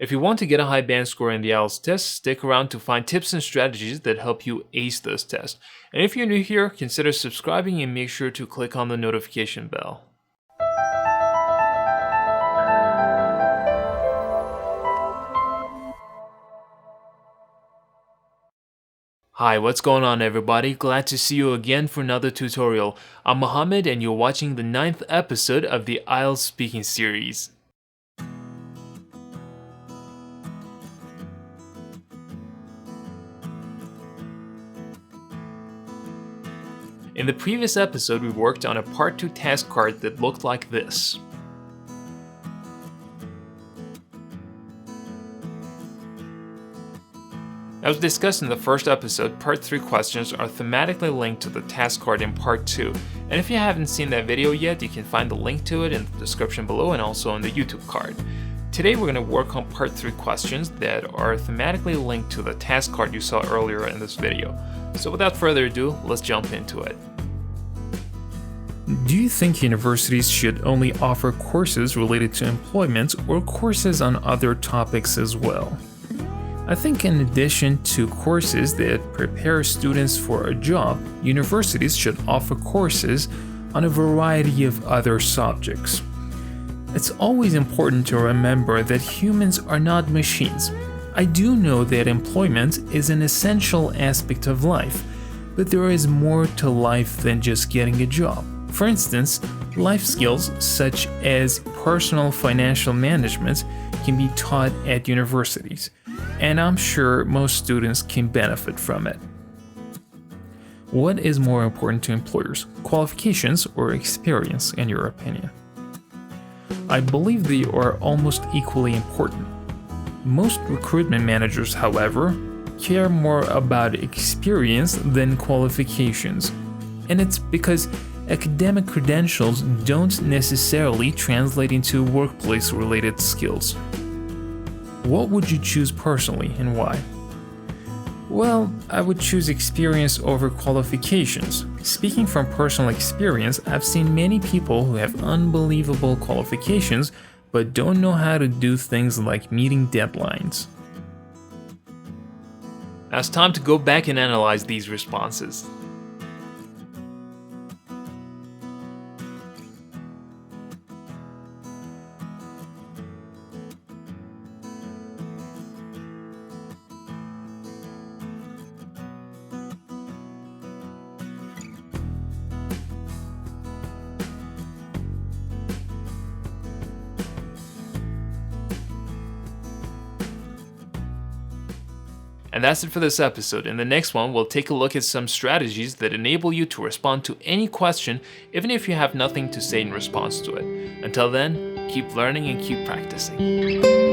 If you want to get a high band score in the IELTS test, stick around to find tips and strategies that help you ace this test. And if you're new here, consider subscribing and make sure to click on the notification bell. Hi, what's going on everybody? Glad to see you again for another tutorial. I'm Mohammad and you're watching the 9th episode of the IELTS speaking series. In the previous episode, we worked on a Part 2 task card that looked like this. As discussed in the first episode, Part 3 questions are thematically linked to the task card in Part 2, and if you haven't seen that video yet, you can find the link to it in the description below and also on the YouTube card. Today we're going to work on Part 3 questions that are thematically linked to the task card you saw earlier in this video. So without further ado, let's jump into it. Do you think universities should only offer courses related to employment or courses on other topics as well? I think in addition to courses that prepare students for a job, universities should offer courses on a variety of other subjects. It's always important to remember that humans are not machines. I do know that employment is an essential aspect of life, but there is more to life than just getting a job. For instance, life skills such as personal financial management can be taught at universities, and I'm sure most students can benefit from it. What is more important to employers, qualifications or experience, in your opinion? I believe they are almost equally important. Most recruitment managers, however, care more about experience than qualifications, and it's because academic credentials don't necessarily translate into workplace-related skills. What would you choose personally and why? Well, I would choose experience over qualifications. Speaking from personal experience, I've seen many people who have unbelievable qualifications but don't know how to do things like meeting deadlines. Now it's time to go back and analyze these responses. And that's it for this episode. In the next one, we'll take a look at some strategies that enable you to respond to any question, even if you have nothing to say in response to it. Until then, keep learning and keep practicing.